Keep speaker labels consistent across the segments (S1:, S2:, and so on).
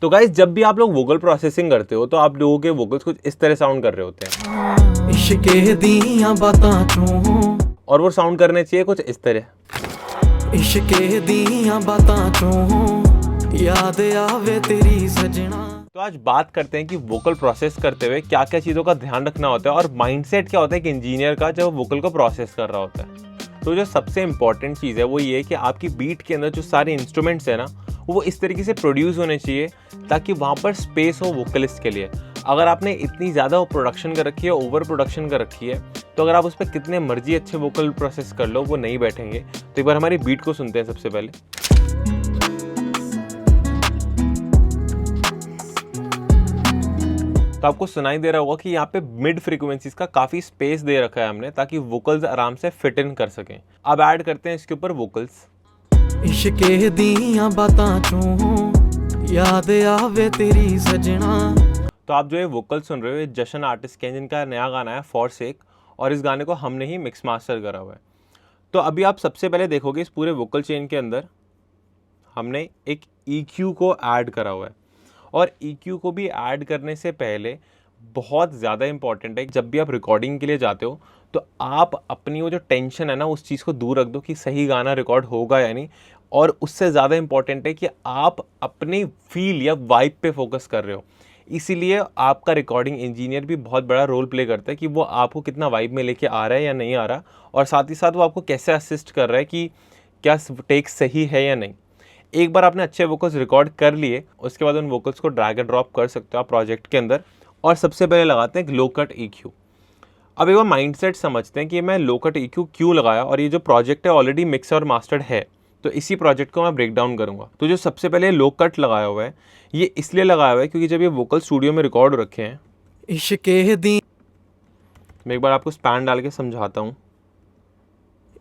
S1: तो गाइस जब भी आप लोग वोकल प्रोसेसिंग करते हो तो आप लोगों के वोकल्स कुछ इस तरह साउंड कर रहे होते हैं
S2: इश्के दियां बातां चों,
S1: और वो साउंड करने चाहिए कुछ इस तरह।
S2: इश्के दियां बातां चों याद आवे तेरी सजना।
S1: तो आज बात करते हैं कि वोकल प्रोसेस करते हुए क्या क्या चीज़ों का ध्यान रखना होता है और माइंडसेट क्या होता है एक इंजीनियर का जब वोकल को प्रोसेस कर रहा होता है। तो जो सबसे इंपॉर्टेंट चीज़ है वो ये है कि आपकी बीट के अंदर जो सारे इंस्ट्रूमेंट्स है ना वो इस तरीके से प्रोड्यूस होने चाहिए ताकि वहाँ पर स्पेस हो वोकलिस्ट के लिए। अगर आपने इतनी ज़्यादा प्रोडक्शन कर रखी है, ओवर प्रोडक्शन कर रखी है, तो अगर आप उस पर कितने मर्जी अच्छे वोकल प्रोसेस कर लो वो नहीं बैठेंगे। तो एक बार हमारी बीट को सुनते हैं सबसे पहले। तो आपको सुनाई दे रहा होगा कि यहाँ पे मिड फ्रीक्वेंसीज का काफ़ी स्पेस दे रखा है हमने ताकि वोकल्स आराम से फिट इन कर सकें। अब ऐड करते हैं इसके ऊपर वोकल्स।
S2: इश्के दियां बातां चों याद आवे तेरी सजना।
S1: तो आप जो ये वोकल सुन रहे हो ये जशन आर्टिस्ट के हैं जिनका नया गाना है फॉर सेक और इस गाने को हमने ही मिक्स मास्टर करा हुआ है। तो अभी आप सबसे पहले देखोगे इस पूरे वोकल चेन के अंदर हमने एक EQ को ऐड करा हुआ है और EQ को भी ऐड करने से पहले बहुत ज़्यादा इंपॉर्टेंट है जब भी आप रिकॉर्डिंग के लिए जाते हो तो आप अपनी वो जो टेंशन है ना उस चीज़ को दूर रख दो कि सही गाना रिकॉर्ड होगा या नहीं। और उससे ज़्यादा इंपॉर्टेंट है कि आप अपनी फील या वाइब पे फोकस कर रहे हो। इसीलिए आपका रिकॉर्डिंग इंजीनियर भी बहुत बड़ा रोल प्ले करता है कि वो आपको कितना वाइब में लेके आ रहा है या नहीं आ रहा, और साथ ही साथ वो आपको कैसे असिस्ट कर रहा है कि क्या टेक सही है या नहीं। एक बार आपने अच्छे वोकल्स रिकॉर्ड कर लिए उसके बाद उन वोकल्स को ड्रैग एंड ड्रॉप कर सकते हो आप प्रोजेक्ट के अंदर। और सबसे पहले लगाते हैं लो कट EQ। अब एक बार माइंडसेट समझते हैं कि मैं लो कट EQ क्यों लगाया, और ये जो प्रोजेक्ट है ऑलरेडी मिक्स और मास्टर्ड है तो इसी प्रोजेक्ट को मैं ब्रेक डाउन करूंगा। तो जो सबसे पहले लो कट लगाया हुआ है ये इसलिए लगाया हुआ है क्योंकि जब ये वोकल स्टूडियो में रिकॉर्ड हो रखे हैं,
S2: इश्के दी
S1: मैं एक बार आपको स्पैन डाल के समझाता हूँ।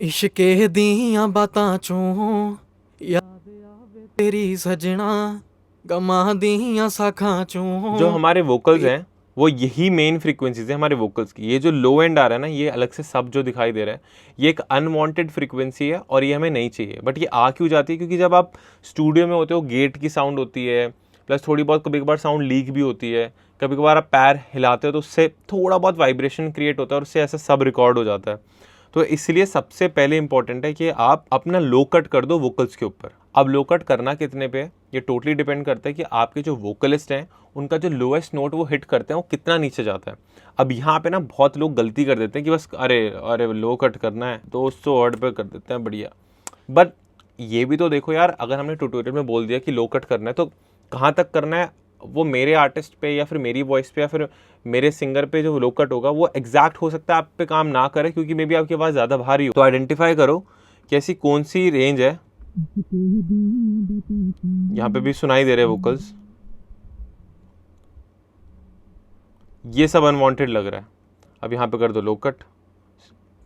S2: इश्के दियां बातां चों याद आवे तेरी सजना, गमां दियां साखां चों।
S1: जो हमारे वोकल्स हैं वो यही मेन फ्रीक्वेंसीज है हमारे वोकल्स की। ये जो लो एंड आ रहा है ना ये अलग से सब जो दिखाई दे रहा है ये एक अनवांटेड फ्रीक्वेंसी है और ये हमें नहीं चाहिए। बट ये आ क्यों जाती है, क्योंकि जब आप स्टूडियो में होते हो गेट की साउंड होती है, प्लस थोड़ी बहुत कभी कभार साउंड लीक भी होती है, कभी कभार आप पैर हिलाते हो तो उससे थोड़ा बहुत वाइब्रेशन क्रिएट होता है और उससे ऐसा सब रिकॉर्ड हो जाता है। तो इसलिए सबसे पहले इंपॉर्टेंट है कि आप अपना लो कट कर दो वोकल्स के ऊपर। अब लो कट करना कितने पे ये टोटली डिपेंड करता है कि आपके जो वोकलिस्ट हैं उनका जो लोएस्ट नोट वो हिट करते हैं वो कितना नीचे जाता है। अब यहाँ पे ना बहुत लोग गलती कर देते हैं कि बस अरे अरे लो कट करना है तो 200 हर्ट्ज पे कर देते हैं, बढ़िया। बट ये भी तो देखो यार, अगर हमने ट्यूटोरियल में बोल दिया कि लो कट करना है तो कहाँ तक करना है, वो मेरे आर्टिस्ट पे या फिर मेरी वॉइस पे या फिर मेरे सिंगर पे जो लो कट होगा वो एग्जैक्ट हो सकता है आप पे काम ना करे क्योंकि मे बी आपकी आवाज़ ज़्यादा भारी हो। तो आइडेंटिफाई करो कि ऐसी कौन सी रेंज है। यहाँ पे भी सुनाई दे रहे वोकल्स, ये सब अनवांटेड लग रहा है। अब यहाँ पे कर दो लो कट।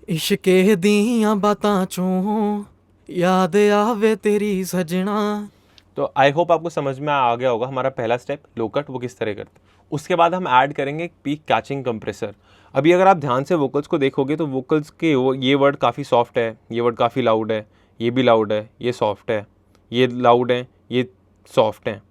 S2: इश्के दियां बातां चों याद आवे तेरी सजना।
S1: तो आई होप आपको समझ में आ गया होगा हमारा पहला स्टेप लो कट वो किस तरह करते हैं। उसके बाद हम ऐड करेंगे एक पीक कैचिंग कंप्रेसर। अभी अगर आप ध्यान से वोकल्स को देखोगे तो वोकल्स के ये वर्ड काफ़ी सॉफ्ट है, ये वर्ड काफ़ी लाउड है, ये भी लाउड है, ये सॉफ्ट है, ये लाउड है, ये सॉफ्ट है,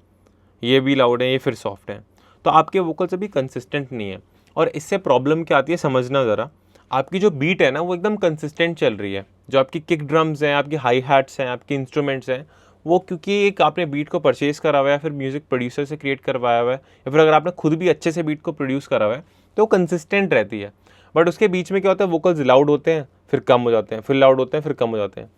S1: ये भी लाउड है, ये फिर सॉफ्ट है। तो आपके वोकल्स अभी कंसिस्टेंट नहीं है और इससे प्रॉब्लम क्या आती है समझना ज़रा। आपकी जो बीट है ना वो एकदम कंसिस्टेंट चल रही है। जो आपकी किक ड्रम्स हैं, आपकी हाई हैट्स हैं, आपके इंस्ट्रूमेंट्स हैं, वो क्योंकि एक आपने बीट को परचेज़ करा हुआ है या फिर म्यूज़िक प्रोड्यूसर से क्रिएट करवाया हुआ है या फिर अगर आपने खुद भी अच्छे से बीट को प्रोड्यूस करा हुआ है तो वो कंसिस्टेंट रहती है। बट उसके बीच में क्या होता है, वोकल्स लाउड होते हैं फिर कम हो जाते हैं, फिर लाउड होते हैं फिर कम हो जाते हैं।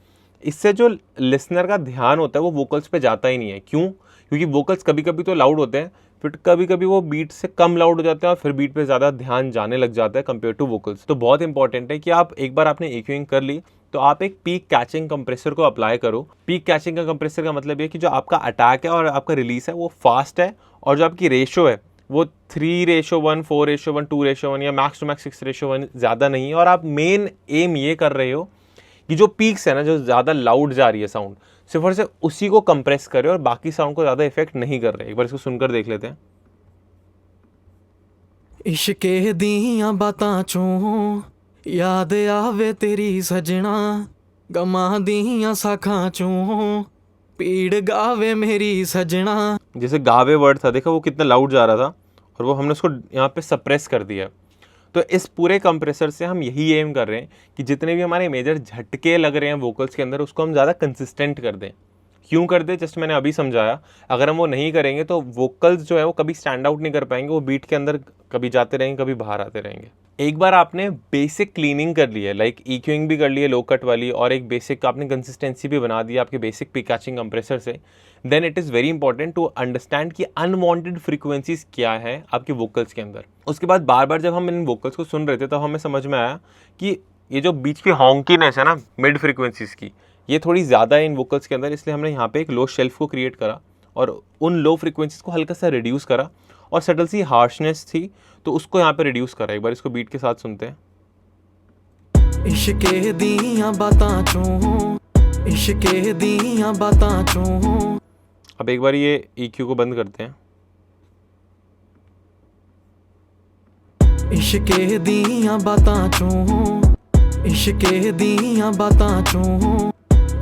S1: इससे जो लिसनर का ध्यान होता है वो वोकल्स पे जाता ही नहीं है। क्यों? क्योंकि वोकल्स कभी कभी तो लाउड होते हैं फिर कभी कभी वो बीट से कम लाउड हो जाते हैं और फिर बीट पे ज़्यादा ध्यान जाने लग जाता है कंपेयर टू वोकल्स। तो बहुत इंपॉर्टेंट है कि आप एक बार आपने EQing कर ली तो आप एक पीक कैचिंग कंप्रेसर को अप्लाई करो। पीक कैचिंग का कंप्रेसर का मतलब ये कि जो आपका अटैक है और आपका रिलीज है वो फास्ट है और जो आपकी रेशो है वो 3:1, 4:1, 2:1 या मैक्स टू मैक्स 6:1 ज़्यादा नहीं है। और आप मेन एम ये कर रहे हो कि जो पीक्स है ना, जो ज़्यादा लाउड जा रही है साउंड, सिर्फ और सिर्फ उसी को कंप्रेस करे और बाकी साउंड को ज़्यादा इफेक्ट नहीं कर रहे। एक बार इसको सुनकर देख लेते हैं।
S2: इश्के दियां बातां चों याद आवे तेरी सजना, गमां दियां साखां चों पीड़ गावे मेरी सजना।
S1: जैसे गावे वर्ड था, देखा वो कितना लाउड जा रहा था, और वो हमने उसको यहाँ पे सप्रेस कर दिया। तो इस पूरे कंप्रेसर से हम यही एम कर रहे हैं कि जितने भी हमारे मेजर झटके लग रहे हैं वोकल्स के अंदर, उसको हम ज़्यादा कंसिस्टेंट कर दें। क्यों कर दे, जस्ट मैंने अभी समझाया। अगर हम वो नहीं करेंगे तो वोकल्स जो है वो कभी स्टैंड आउट नहीं कर पाएंगे, वो बीट के अंदर कभी जाते रहेंगे, कभी बाहर आते रहेंगे। एक बार आपने बेसिक क्लीनिंग कर ली है, लाइक EQing भी कर ली है लो कट वाली, और एक बेसिक आपने कंसिस्टेंसी भी बना दी आपके बेसिक पिक कैचिंग कंप्रेसर से, then it is very important to understand कि अनवांटेड फ्रीक्वेंसीज क्या है आपके वोकल्स के अंदर। उसके बाद बार बार जब हम इन वोकल्स को सुन रहे थे तब हमें समझ में आया कि ये जो बीच की हॉन्कीनेस है ना मिड फ्रीक्वेंसीज की, ये थोड़ी ज़्यादा है इन वोकल्स के अंदर, इसलिए हमने यहाँ पे एक लो शेल्फ को क्रिएट करा और उन लो फ्रीक्वेंसीज को हल्का सा रिड्यूस करा, और सटल सी हार्शनेस थी तो उसको यहाँ पे रिड्यूस करा। एक बार इसको बीट के साथ सुनते हैं।
S2: इश्के दियां बातां चों, इश्के दियां बातां चों।
S1: अब एक बार ये EQ को बंद करते हैं।
S2: इश्के दियां बातां चों, इश्के दियां बातां चों,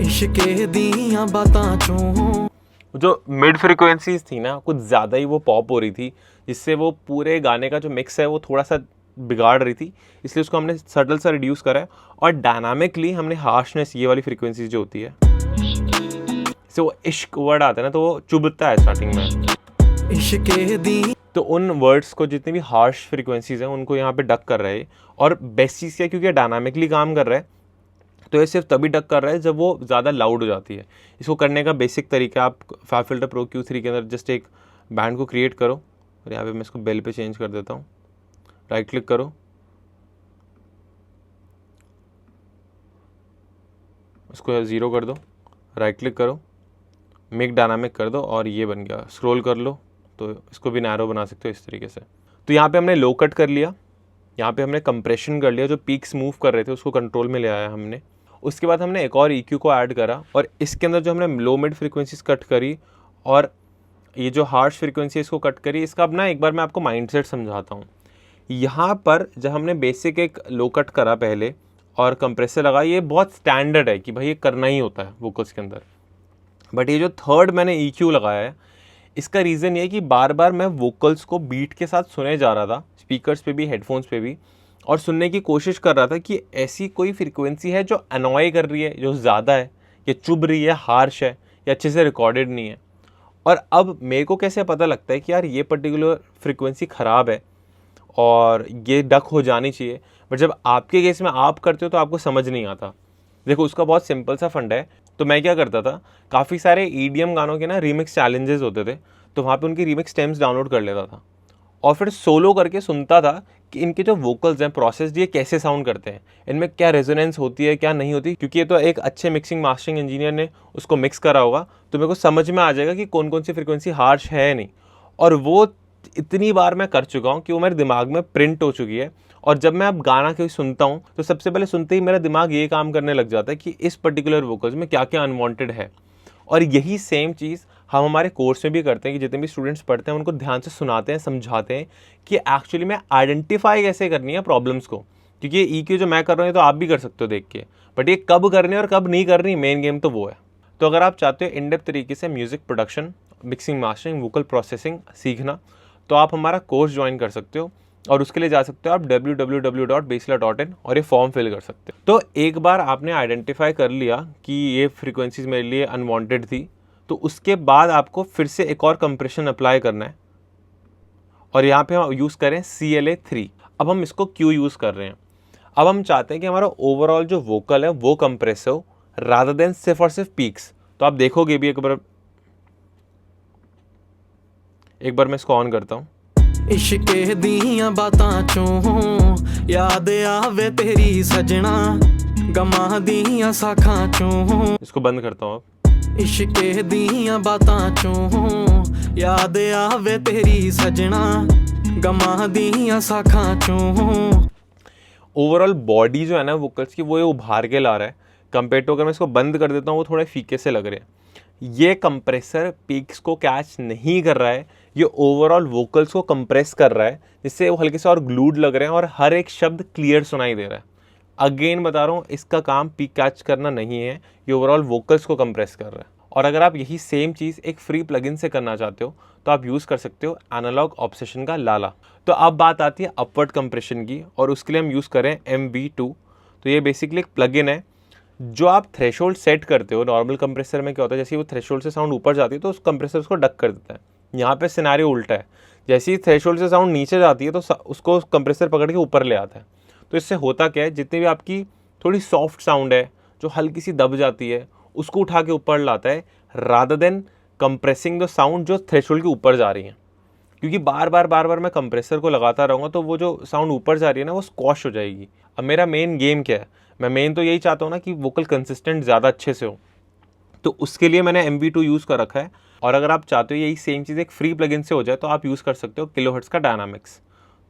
S2: इश्के दियां बातां चों।
S1: जो मिड फ्रीक्वेंसीज थी ना कुछ ज़्यादा ही वो पॉप हो रही थी, जिससे वो पूरे गाने का जो मिक्स है वो थोड़ा सा बिगाड़ रही थी, इसलिए उसको हमने सटल सा रिड्यूस करा है। और डायनामिकली हमने हार्शनेस, ये वाली फ्रीक्वेंसीज जो होती है, जैसे वो इश्क वर्ड आता है ना तो वो चुभता है स्टार्टिंग में,
S2: इश्के दी,
S1: तो उन वर्ड्स को जितनी भी हार्श फ्रीक्वेंसीज हैं उनको यहाँ पे डक कर रहा है। और बेस्ट चीज़ क्या है, क्योंकि डायनामिकली काम कर रहा है तो ये सिर्फ तभी डक कर रहा है जब वो ज़्यादा लाउड हो जाती है। इसको करने का बेसिक तरीका, आप FabFilter Pro Q3 के अंदर जस्ट एक बैंड को क्रिएट करो, और यहाँ पे मैं इसको बेल पे चेंज कर देता हूँ। राइट क्लिक करो, इसको 0 कर दो, राइट क्लिक करो, मेक डायनामिक कर दो, और ये बन गया। स्क्रॉल कर लो तो इसको भी नैरो बना सकते हो इस तरीके से। तो यहाँ पे हमने लो कट कर लिया, यहाँ पे हमने कंप्रेशन कर लिया, जो पीक्स मूव कर रहे थे उसको कंट्रोल में ले आया हमने। उसके बाद हमने एक और EQ को ऐड करा, और इसके अंदर जो हमने लो मिड फ्रीक्वेंसीज कट करी और ये जो हार्श फ्रीक्वेंसी इसको कट करी, इसका अब ना एक बार मैं आपको माइंडसेट समझाता हूँ। यहाँ पर जब हमने बेसिक एक लो कट करा पहले और कंप्रेसर लगा, ये बहुत स्टैंडर्ड है कि भाई ये करना ही होता है वोकल्स के अंदर। बट ये जो थर्ड मैंने EQ लगाया है, इसका रीज़न ये है कि बार बार मैं वोकल्स को बीट के साथ सुने जा रहा था, स्पीकर्स पे भी, हेडफोन्स पे भी, और सुनने की कोशिश कर रहा था कि ऐसी कोई फ्रीक्वेंसी है जो अनॉय कर रही है, जो ज़्यादा है, या चुभ रही है, हार्श है, या अच्छे से रिकॉर्डेड नहीं है। और अब मेरे को कैसे पता लगता है कि यार ये पर्टिकुलर फ्रीक्वेंसी ख़राब है और ये डक हो जानी चाहिए, बट जब आपके केस में आप करते हो तो आपको समझ नहीं आता। देखो उसका बहुत सिंपल सा फंडा है। तो मैं क्या करता था, काफ़ी सारे EDM गानों के ना रीमिक्स चैलेंजेस होते थे, तो वहाँ पे उनकी रीमिक्स स्टेम्स डाउनलोड कर लेता था और फिर सोलो करके सुनता था कि इनके जो वोकल्स हैं प्रोसेस, ये कैसे साउंड करते हैं, इनमें क्या रेजोनेंस होती है, क्या नहीं होती, क्योंकि ये तो एक अच्छे मिक्सिंग मास्टरिंग इंजीनियर ने उसको मिक्स करा होगा, तो मेरे को समझ में आ जाएगा कि कौन कौन सी फ्रीक्वेंसी हार्श है नहीं। और वो इतनी बार मैं कर चुका हूँ कि वो मेरे दिमाग में प्रिंट हो चुकी है। और जब मैं अब गाना कोई सुनता हूँ तो सबसे पहले सुनते ही मेरा दिमाग ये काम करने लग जाता है कि इस पर्टिकुलर वोकल्स में क्या क्या अनवांटेड है। और यही सेम चीज़ हम हमारे कोर्स में भी करते हैं कि जितने भी स्टूडेंट्स पढ़ते हैं उनको ध्यान से सुनाते हैं, समझाते हैं कि एक्चुअली में आइडेंटिफाई कैसे करनी है प्रॉब्लम्स को। क्योंकि ये EQ जो मैं कर रहा हूँ तो आप भी कर सकते हो देख के, बट ये कब करनी है और कब नहीं करनी, मेन गेम तो वो है। तो अगर आप चाहते हो इन डेप्थ तरीके से music production, mixing, mastering, vocal processing सीखना, तो आप हमारा कोर्स ज्वाइन कर सकते हो, और उसके लिए जा सकते हो आप www.basila.in और ये फॉर्म फिल कर सकते हो। तो एक बार आपने आइडेंटिफाई कर लिया कि ये फ्रीक्वेंसीज मेरे लिए अनवांटेड थी, तो उसके बाद आपको फिर से एक और कंप्रेशन अप्लाई करना है, और यहाँ पे हम यूज़ करें CLA3। अब हम इसको क्यों यूज़ कर रहे हैं, अब हम चाहते हैं कि हमारा ओवरऑल जो वोकल है वो कंप्रेस हो रादर देन सिर्फ और सिर्फ पीक्स। तो आप देखोगे भी, एक बार मैं इसको ऑन करता हूँ।
S2: इश्के दियां बातां चों याद आवे तेरी सजना, गमां दियां साखां चों।
S1: इसको बंद करता हूँ अब।
S2: इश्के दियां बातां चों याद आवे तेरी सजना, गमां दियां साखां चों।
S1: ओवरऑल बॉडी जो है ना वोकल्स की, वो ये उभार के ला रहा है कंपेयर टू अगर मैं इसको बंद कर देता हूँ वो थोड़े फीके से लग रहे हैं। ये कंप्रेसर पीक्स को कैच नहीं कर रहा है, ये ओवरऑल वोकल्स को कंप्रेस कर रहा है, जिससे वो हल्के से और ग्लूड लग रहे हैं और हर एक शब्द क्लियर सुनाई दे रहा है। अगेन बता रहा हूँ, इसका काम पीक कैच करना नहीं है, ये ओवरऑल वोकल्स को कंप्रेस कर रहा है। और अगर आप यही सेम चीज़ एक फ्री प्लगइन से करना चाहते हो तो आप यूज़ कर सकते हो एनालॉग ऑब्सेशन का लाला। तो अब बात आती है अपवर्ड कंप्रेशन की, और उसके लिए हम यूज़ करें MV2। तो ये बेसिकली एक प्लगइन है जो आप थ्रेशोल्ड सेट करते हो। नॉर्मल कंप्रेसर में क्या होता है, जैसे वो थ्रेशोल्ड से साउंड ऊपर जाती है तो उस कंप्रेसर उसको डक कर देता है। यहाँ पे सिनेरियो उल्टा है, जैसे ही थ्रेशोल्ड से साउंड नीचे जाती है तो उसको कंप्रेसर पकड़ के ऊपर ले आता है। तो इससे होता क्या है, जितनी भी आपकी थोड़ी सॉफ्ट साउंड है जो हल्की सी दब जाती है उसको उठा के ऊपर लाता है, rather than compressing the sound जो थ्रेशोल्ड के ऊपर जा रही है। क्योंकि बार बार मैं कंप्रेसर को लगाता रहूँगा तो वो जो साउंड ऊपर जा रही है ना वो स्क्वॉश हो जाएगी। अब मेरा मेन गेम क्या है, मैं मेन तो यही चाहता हूँ ना कि वोकल कंसिस्टेंट ज़्यादा अच्छे से हो, तो उसके लिए मैंने MV2 यूज़ कर रखा है। और अगर आप चाहते हो यही सेम चीज़ एक फ्री प्लगइन से हो जाए तो आप यूज़ कर सकते हो किलोहर्ट्ज़ का डायनामिक्स।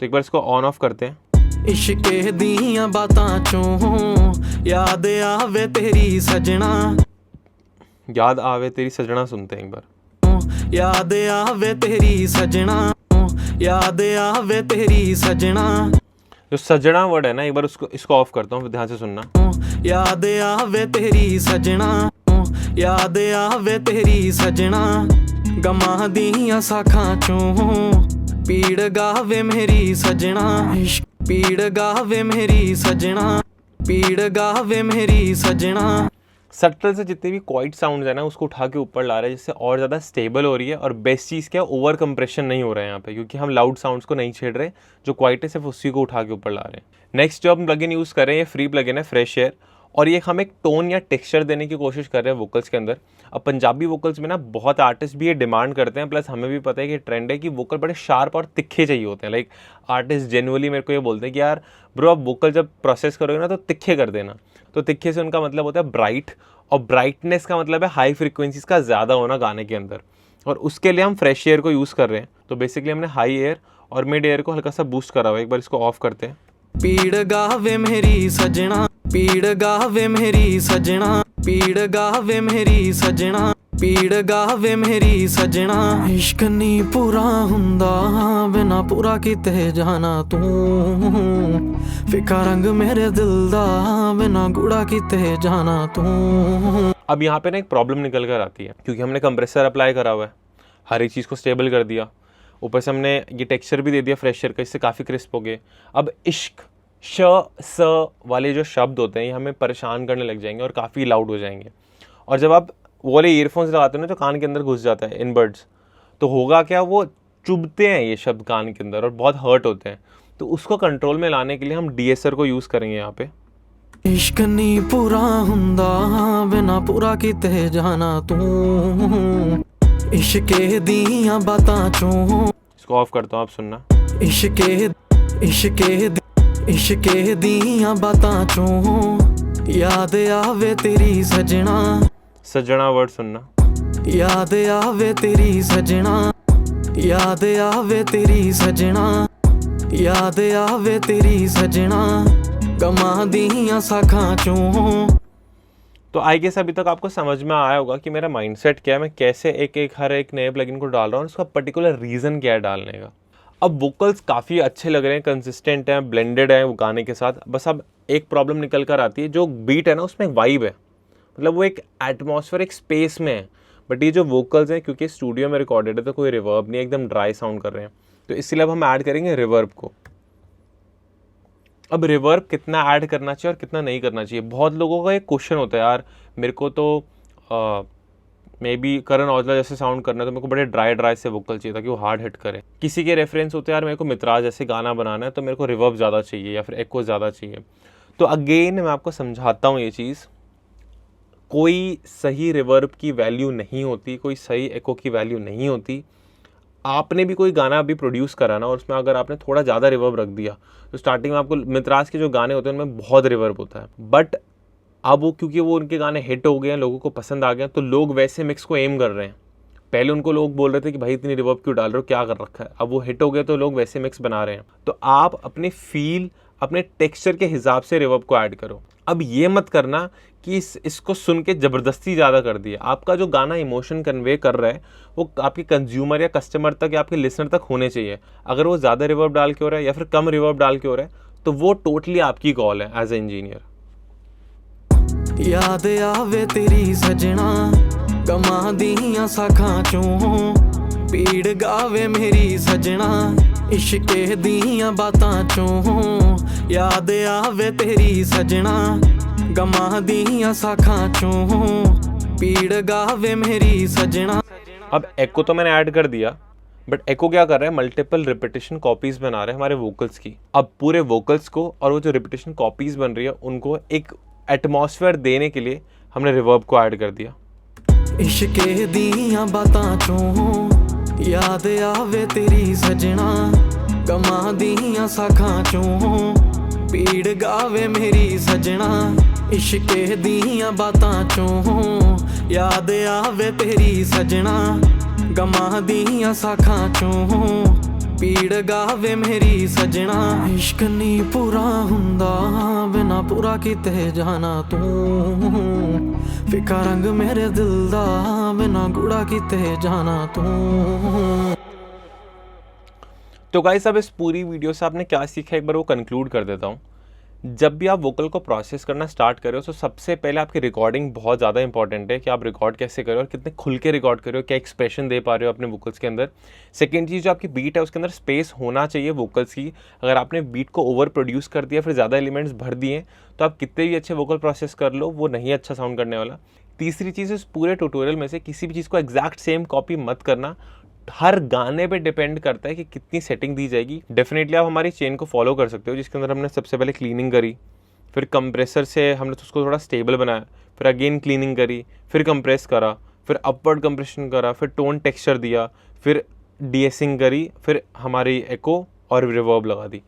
S1: तो एक बार इसको ऑन ऑफ करते हैं।
S2: इश्के दियां बातां चों याद आवे तेरी सजना,
S1: याद आवे तेरी सजना सुनते हैं एक बार।
S2: याद आवे तेरी सजना, याद आवे तेरी सजना,
S1: जो सजना वर्ड है ना, एक बार इसको ऑफ करता हूँ, ध्यान से सुनना।
S2: याद आवे तेरी सजना, याद आवे तेरी सजना, गमा दियां साखां चों पीड़ गावे मेरी सजना, इश्क पीड़ गावे मेरी सजना, पीड़ गावे मेरी सजना।
S1: सटल से जितने भी क्वाइट साउंड्स है ना उसको उठा के ऊपर ला रहे हैं, जिससे और ज़्यादा स्टेबल हो रही है। और बेस्ट चीज़ क्या है, ओवर कंप्रेशन नहीं हो रहा है यहाँ पे, क्योंकि हम लाउड साउंड्स को नहीं छेड़ रहे, जो क्वाइट है सिर्फ उसी को उठा के ऊपर ला रहे हैं। नेक्स्ट जो हम प्लगइन यूज़ कर रहे हैं ये फ्री प्लगइन है फ्रेश एयर, और ये हम एक टोन या टेक्सचर देने की कोशिश कर रहे हैं वोकल्स के अंदर। अब पंजाबी वोकल्स में ना बहुत आर्टिस्ट भी ये डिमांड करते हैं, प्लस हमें भी पता है कि ट्रेंड है कि वोकल बड़े शार्प और तिखे चाहिए होते हैं। लाइक आर्टिस्ट जेनुअली मेरे को ये बोलते हैं कि यार ब्रो आप वोकल जब प्रोसेस करोगे ना तो तिखे कर देना। तो तिखे से उनका मतलब होता है ब्राइट, और ब्राइटनेस का मतलब है हाई फ्रीक्वेंसीज का ज़्यादा होना गाने के अंदर, और उसके लिए हम फ्रेश एयर को यूज़ कर रहे हैं। तो बेसिकली हमने हाई एयर और मिड एयर को हल्का सा बूस्ट करा हुआ है। एक बार इसको ऑफ करते हैं।
S2: पीड़ गावे मेरी सजना, पीड़ गावे मेरी सजना, पीड़ गावे मेरी सजना, पीड़ गावे मेरी सजना, इश्क नी पूरा हुंदा बिना पूरा किते जाना तू, फिका रंग मेरे दिल दा बिना गूढ़ा किते जाना तू।
S1: अब यहाँ पे ना एक प्रॉब्लम निकल कर आती है, क्योंकि हमने कंप्रेसर अप्लाई करा हुआ है, हर एक चीज़ को स्टेबल कर दिया, ऊपर से हमने ये टेक्सचर भी दे दिया फ्रेशर का, इससे काफ़ी क्रिस्प हो गए। अब इश्क श स वाले जो शब्द होते हैं ये हमें परेशान करने लग जाएंगे और काफ़ी लाउड हो जाएंगे। और जब आप वो वाले ईयरफोन्स लगाते हो ना जो कान के अंदर घुस जाता है इनबर्ड्स, तो होगा क्या, वो चुभते हैं ये शब्द कान के अंदर और बहुत हर्ट होते हैं। तो उसको कंट्रोल में लाने के लिए हम DSR को यूज़ करेंगे यहाँ पे।
S2: इश्क नी पूरा हुंदा बिना पूरा किते जाना तू, इश्के दियां बातां चों।
S1: इसको ऑफ करता हूँ, आप सुनना।
S2: इश्के दियां बातां चों याद आवे तेरी सजना,
S1: सजना वर्ड सुनना।
S2: याद आवे तेरी सजना, याद आवे तेरी सजना, याद आवे तेरी सजना, गमा दियां साखां चों।
S1: तो आई गेस अभी तक आपको समझ में आया होगा कि मेरा माइंडसेट क्या है, मैं कैसे हर एक नए प्लगइन को डाल रहा हूँ, उसका पर्टिकुलर रीज़न क्या है डालने का। अब वोकल्स काफ़ी अच्छे लग रहे हैं, कंसिस्टेंट हैं, ब्लेंडेड हैं वो गाने के साथ। बस अब एक प्रॉब्लम निकल कर आती है, जो बीट है ना उसमें एक वाइब है, मतलब वो एक एटमॉस्फेयर एक स्पेस में है। बट ये जो वोकल्स हैं क्योंकि स्टूडियो में रिकॉर्डेड है तो कोई रिवर्ब नहीं, एकदम ड्राई साउंड कर रहे हैं, तो इसलिए अब हम ऐड करेंगे रिवर्ब को। अब रिवर्ब कितना ऐड करना चाहिए और कितना नहीं करना चाहिए, बहुत लोगों का एक क्वेश्चन होता है, यार मेरे को तो मे बी करण औजला जैसे साउंड करना है तो मेरे को बड़े ड्राई से वोकल चाहिए ताकि वो हार्ड हिट करे। किसी के रेफरेंस होते हैं, यार मेरे को मित्राज जैसे गाना बनाना है तो मेरे को रिवर्ब ज़्यादा चाहिए या फिर एको ज़्यादा चाहिए। तो अगेन मैं आपको समझाता हूँ ये चीज़, कोई सही रिवर्ब की वैल्यू नहीं होती, कोई सही एको की वैल्यू नहीं होती। आपने भी कोई गाना अभी प्रोड्यूस करा ना और उसमें अगर आपने थोड़ा ज़्यादा रिवर्ब रख दिया तो स्टार्टिंग में आपको मित्राज के जो गाने होते हैं उनमें बहुत रिवर्ब होता है, बट अब वो क्योंकि वो उनके गाने हिट हो गए हैं, लोगों को पसंद आ गया, तो लोग वैसे मिक्स को एम कर रहे हैं। पहले उनको लोग बोल रहे थे कि भाई इतनी रिवर्ब क्यों डाल रहे हो, क्या कर रखा है, अब वो हिट हो गए तो लोग वैसे मिक्स बना रहे हैं। तो आप अपने फील अपने टेक्सचर के हिसाब से रिवर्ब को ऐड करो। अब ये मत करना कि इसको सुन के ज़बरदस्ती ज़्यादा कर दिया। आपका जो गाना इमोशन कन्वे कर रहा है वो आपके कंज्यूमर या कस्टमर तक या आपके लिसनर तक होने चाहिए। अगर वो ज़्यादा रिवर्ब डाल के हो रहा है या फिर कम रिवर्ब डाल के हो रहा है तो वो टोटली आपकी कॉल है एज ए इंजीनियर।
S2: याद आवे तेरी सजना, गमां दियां साखां चों पीड़ गावे मेरी सजना इश्के दियां बातां चों याद आवे तेरी सजना गमां दियां साखां चों पीड़ गावे मेरी सजना।
S1: अब एको तो मैंने ऐड कर दिया, बट एको क्या कर रहा है, मल्टीपल रिपीटेशन कॉपीज बना रहा है हमारे वोकल्स की। अब पूरे वोकल्स को और वो जो रिपीटेशन कॉपीज बन रही है उनको एक एटमॉस्फेयर देने के लिए हमने रिवर्ब को ऐड कर दिया।
S2: इश्के दियां बातां चों याद आवे तेरी सजना गमां दियां साखां चों पीड़ गावे मेरी सजना इश्के दियां बातां चों याद आवे तेरी सजना गमां दियां साखां चों पीड़ गावे मेरी सजना। इश्क नहीं पूरा हुंदा बिना पूरा कीते जाना तू फिका रंग मेरे दिल दा बिना गूढ़ा कीते जाना तू।
S1: तो गाइस अब इस पूरी वीडियो से आपने क्या सीखा एक बार वो कंक्लूड कर देता हूँ। जब भी आप वोकल को प्रोसेस करना स्टार्ट करो तो सबसे पहले आपकी रिकॉर्डिंग बहुत ज़्यादा इंपॉर्टेंट है कि आप रिकॉर्ड कैसे करो और कितने खुल के रिकॉर्ड करो, क्या एक्सप्रेशन दे पा रहे हो अपने वोकल्स के अंदर। सेकंड चीज़, जो आपकी बीट है उसके अंदर स्पेस होना चाहिए वोकल्स की। अगर आपने बीट को ओवर प्रोड्यूस कर दिया, फिर ज़्यादा एलिमेंट्स भर दिए, तो आप कितने भी अच्छे वोकल प्रोसेस कर लो वो नहीं अच्छा साउंड करने वाला। तीसरी चीज़, इस पूरे ट्यूटोरियल में से किसी भी चीज़ को एग्जैक्ट सेम कॉपी मत करना। हर गाने पे डिपेंड करता है कि कितनी सेटिंग दी जाएगी। डेफिनेटली आप हमारी चेन को फॉलो कर सकते हो, जिसके अंदर हमने सबसे पहले क्लीनिंग करी, फिर कंप्रेसर से हमने उसको थोड़ा स्टेबल बनाया, फिर अगेन क्लीनिंग करी, फिर कंप्रेस करा, फिर अपवर्ड कंप्रेशन करा, फिर टोन टेक्सचर दिया, फिर डीएसिंग करी, फिर हमारी एको और रिवर्ब लगा दी।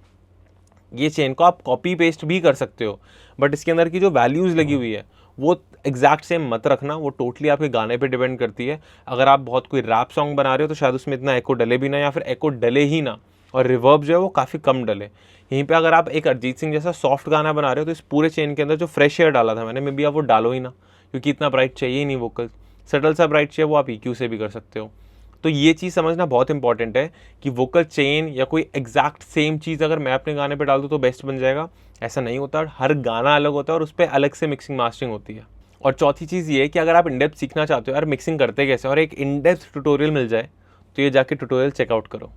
S1: ये चेन को आप कॉपी पेस्ट भी कर सकते हो, बट इसके अंदर की जो वैल्यूज़ लगी हुई है वो एग्जैक्ट सेम मत रखना, वो टोटली आपके गाने पे डिपेंड करती है। अगर आप बहुत कोई रैप सॉन्ग बना रहे हो तो शायद उसमें इतना एको डले भी ना, या फिर एको डले ही ना, और रिवर्ब जो है वो काफ़ी कम डले। यहीं पे अगर आप एक अरिजीत सिंह जैसा सॉफ्ट गाना बना रहे हो तो इस पूरे चेन के अंदर जो फ्रेश एयर डाला था मैंने, मे बी आप वो डालो ही ना, क्योंकि इतना ब्राइट चाहिए ही नहीं वोकल। सटल सा ब्राइट चाहिए वो आप EQ से भी कर सकते हो। तो ये चीज़ समझना बहुत इंपॉर्टेंट है कि वोकल चेन या कोई एग्जैक्ट सेम चीज़ अगर मैं अपने गाने पे डाल दूँ तो बेस्ट बन जाएगा, ऐसा नहीं होता। हर गाना अलग होता है और उस पर अलग से मिक्सिंग मास्टरिंग होती है। और चौथी चीज़ ये है कि अगर आप इनडेप्थ सीखना चाहते हो यार मिक्सिंग करते कैसे और एक इनडेप्थ ट्यूटोरियल मिल जाए, तो ये जाके ट्यूटोरियल चेकआउट करो।